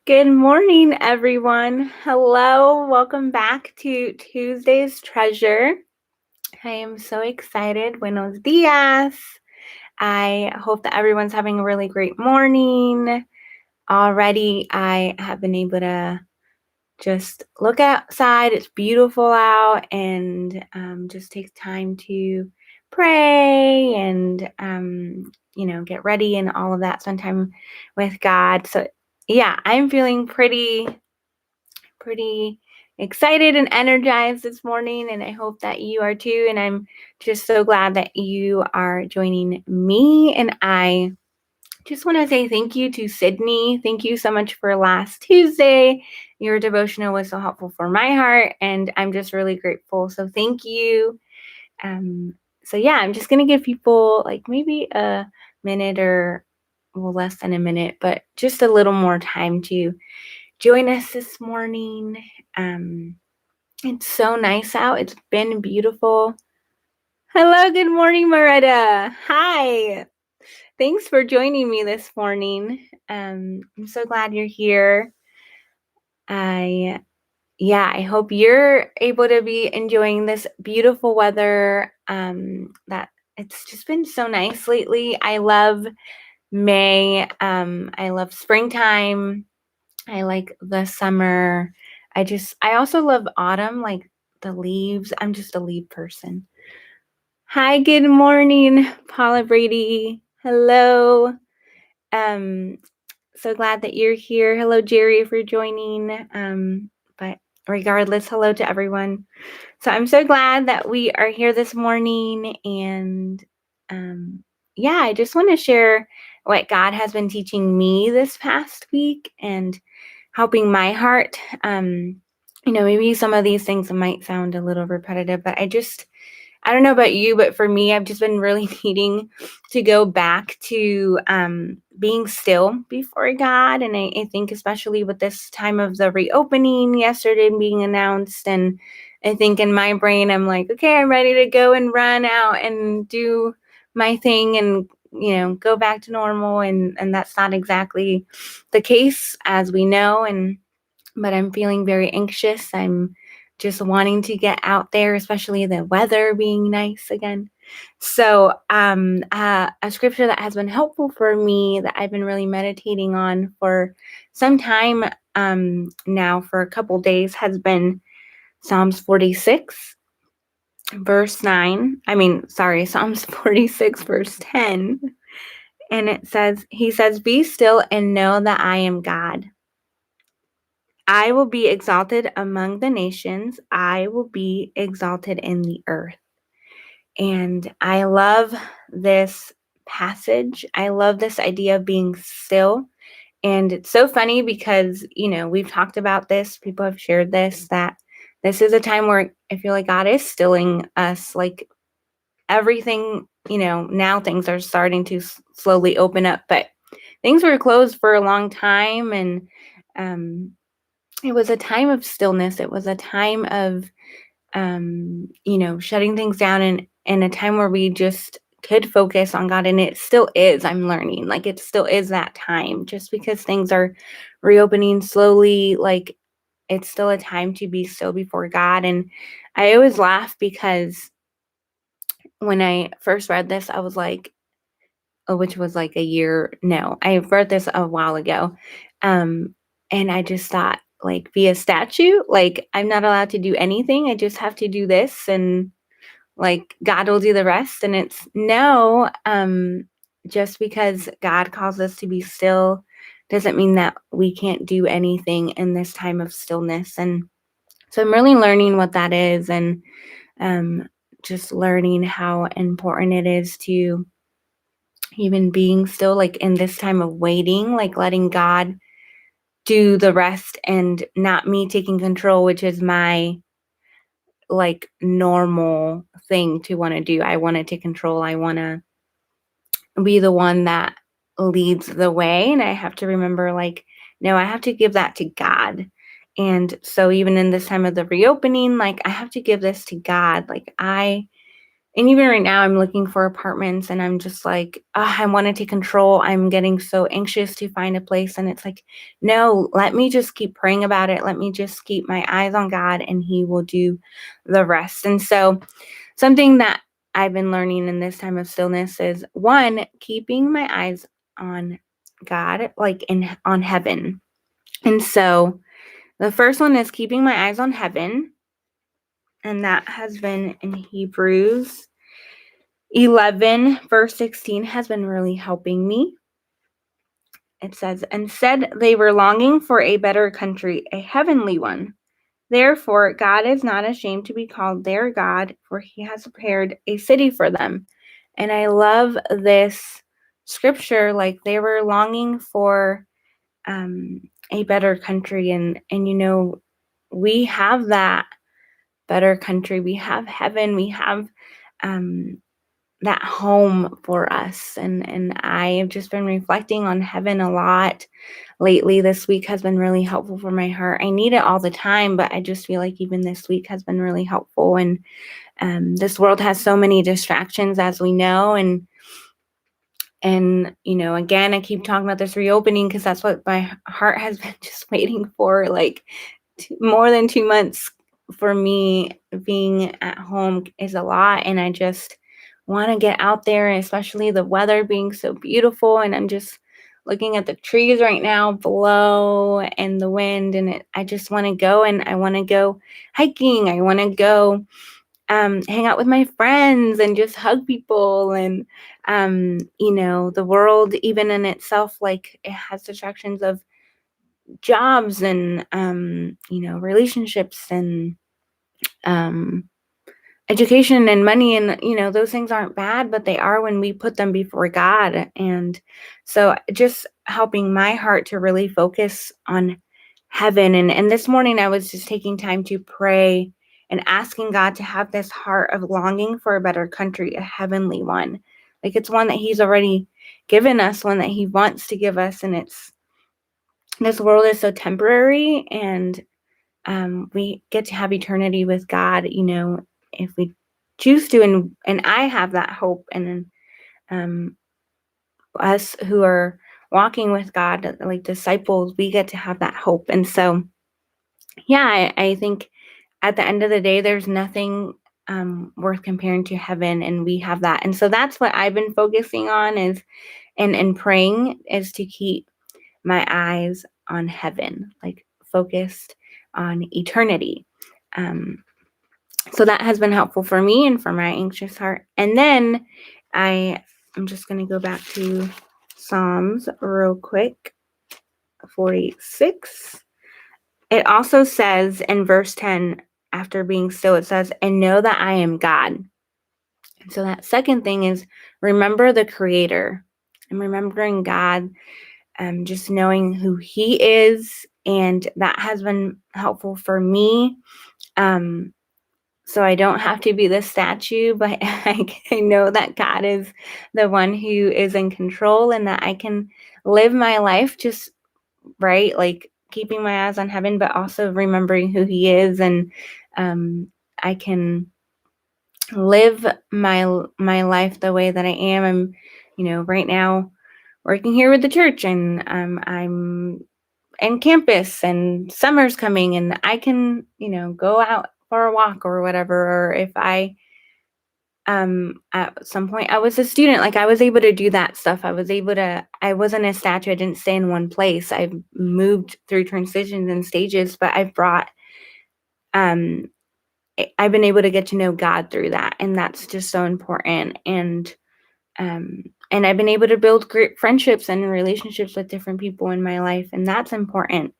Good morning, everyone. Hello, welcome back to Tuesday's Treasure. I am so excited. Buenos dias. I hope that everyone's having a really great morning. Already, I have been able to just look outside. It's beautiful out, and just take time to pray and get ready and all of that. Spend time with God. So yeah, I'm feeling pretty excited and energized this morning, and I hope that you are too. And I'm just so glad that you are joining me. And I just want to say thank you to Sydney. Thank you so much for last Tuesday. Your devotional was so helpful for my heart, and I'm just really grateful. So thank you. So yeah, I'm just gonna give people like maybe a minute or less than a minute, but just a little more time to join us this morning. Um, it's so nice out. It's been beautiful. Hello, good morning, Maretta. Hi. Thanks for joining me this morning. I'm so glad you're here. I hope you're able to be enjoying this beautiful weather. That it's just been so nice lately. I love May. I love springtime. I like the summer. I also love autumn, like the leaves. I'm just a leaf person. Hi, good morning, Paula Brady. Hello. Um, so glad that you're here. Hello, Jerry, for joining. But regardless, hello to everyone. So I'm so glad that we are here this morning. And I just want to share what God has been teaching me this past week and helping my heart. Maybe some of these things might sound a little repetitive, but I don't know about you, but for me, I've just been really needing to go back to being still before God. And I think especially with this time of the reopening yesterday being announced, and I think in my brain, I'm like, okay, I'm ready to go and run out and do my thing and, go back to normal. And that's not exactly the case, as we know. But I'm feeling very anxious. I'm just wanting to get out there, especially the weather being nice again. So, a scripture that has been helpful for me that I've been really meditating on for some time now, for a couple days, has been Psalms 46, verse 9. Psalms 46, verse 10. And he says, "Be still and know that I am God. I will be exalted among the nations. I will be exalted in the earth." And I love this passage. I love this idea of being still. And it's so funny because, we've talked about this, people have shared this, that this is a time where I feel like God is stilling us. Like everything, now things are starting to slowly open up, but things were closed for a long time. And it was a time of stillness. It was a time of, shutting things down, and a time where we just could focus on God. And it still is, I'm learning, like it still is that time, just because things are reopening slowly, like it's still a time to be still before God. And I always laugh because when I first read this, I was like, which was like a year. No, I read this a while ago. And I just thought, like, be a statue. Like, I'm not allowed to do anything. I just have to do this, and like God will do the rest. And it's no, just because God calls us to be still doesn't mean that we can't do anything in this time of stillness. And so I'm really learning what that is, and just learning how important it is to even being still, like in this time of waiting, like letting God do the rest and not me taking control, which is my like normal thing to want to do. I want to take control. I want to be the one that leads the way. And I have to remember, like, no, I have to give that to God. And so even in this time of the reopening, like I have to give this to God. Like And even right now, I'm looking for apartments and I'm just like, I want to take control. I'm getting so anxious to find a place. And it's like, no, let me just keep praying about it. Let me just keep my eyes on God and He will do the rest. And so, something that I've been learning in this time of stillness is one, keeping my eyes on God, like on heaven. And so, the first one is keeping my eyes on heaven. And that has been in Hebrews 11, verse 16 has been really helping me. It says, "Instead, they were longing for a better country, a heavenly one. Therefore, God is not ashamed to be called their God, for He has prepared a city for them." And I love this scripture. Like, they were longing for a better country. And we have that better country. We have heaven. We have um, that home for us. And I have just been reflecting on heaven a lot lately. This week has been really helpful for my heart. I need it all the time, but I just feel like even this week has been really helpful. And this world has so many distractions, as we know. And again, I keep talking about this reopening because that's what my heart has been just waiting for, like more than 2 months. For me, being at home is a lot, and I just want to get out there, and especially the weather being so beautiful. And I'm just looking at the trees right now below and the wind, and I just want to go, and I want to go hiking. I want to go hang out with my friends and just hug people. And the world, even in itself, like, it has distractions of jobs and relationships and um education and money. And those things aren't bad, but they are when we put them before God. And so, just helping my heart to really focus on heaven. And this morning I was just taking time to pray and asking God to have this heart of longing for a better country, a heavenly one. Like, it's one that He's already given us, one that He wants to give us. And this world is so temporary, and we get to have eternity with God, if we choose to. And I have that hope. And us who are walking with God, like disciples, we get to have that hope. And so, yeah, I think at the end of the day, there's nothing worth comparing to heaven, and we have that. And so that's what I've been focusing on is and praying, is to keep my eyes on heaven, like focused on eternity. So that has been helpful for me and for my anxious heart. And then I'm just going to go back to Psalms real quick, 46. It also says in verse 10, after being still, it says, "And know that I am God." And so that second thing is remember the Creator. And remembering God, just knowing who He is. And that has been helpful for me. So I don't have to be the statue, but I know that God is the one who is in control, and that I can live my life just right, like keeping my eyes on heaven, but also remembering who He is. And I can live my life the way that I am. I'm, right now working here with the church, and I'm in campus, and summer's coming, and I can, go out for a walk or whatever. Or if I at some point I was a student, like I was able to do that stuff. I wasn't a statue. I didn't stay in one place. I've moved through transitions and stages, but um I've been able to get to know God through that, and that's just so important. And I've been able to build great friendships and relationships with different people in my life, and that's important.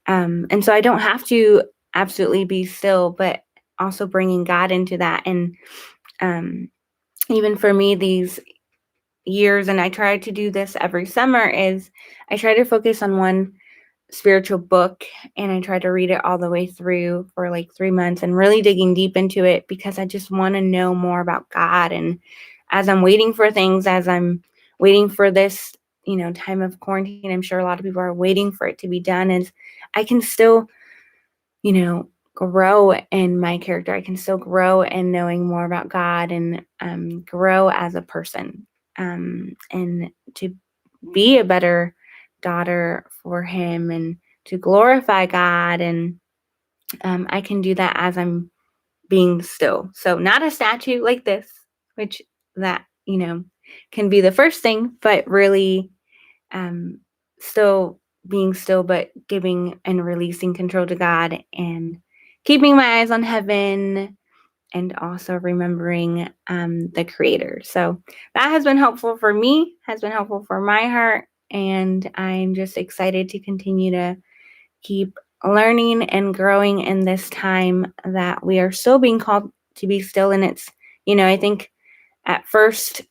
And so I don't have to absolutely be still, but also bringing God into that. And even for me, these years, and I try to do this every summer, is I try to focus on one spiritual book, and I try to read it all the way through for like 3 months and really digging deep into it, because I just want to know more about God. And as I'm waiting for things, as I'm waiting for this, time of quarantine, I'm sure a lot of people are waiting for it to be done, is I can still, grow in my character. I can still grow in knowing more about God and grow as a person, and to be a better daughter for Him and to glorify God. And I can do that as I'm being still. So, not a statue like this, which that, can be the first thing, but really um, still being still, but giving and releasing control to God and keeping my eyes on heaven and also remembering the Creator. So that has been helpful for me, has been helpful for my heart. And I'm just excited to continue to keep learning and growing in this time that we are still being called to be still. And it's, I think at first,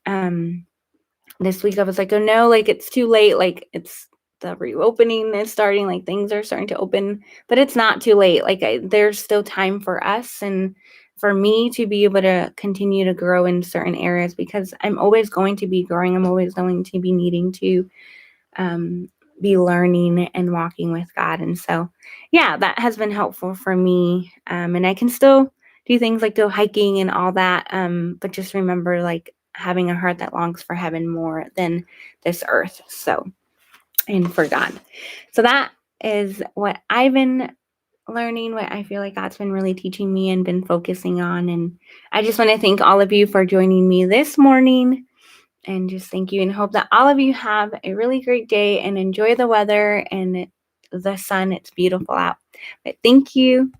this week I was like, oh no, like it's too late. Like it's the reopening is starting, like things are starting to open, but it's not too late. Like there's still time for us and for me to be able to continue to grow in certain areas because I'm always going to be growing. I'm always going to be needing to um, be learning and walking with God. And so, yeah, that has been helpful for me. And I can still do things like go hiking and all that. But just remember, like, having a heart that longs for heaven more than this earth. So, and for God. So, that is what I've been learning, what I feel like God's been really teaching me and been focusing on. And I just want to thank all of you for joining me this morning and just thank you and hope that all of you have a really great day and enjoy the weather and the sun. It's beautiful out. But thank you.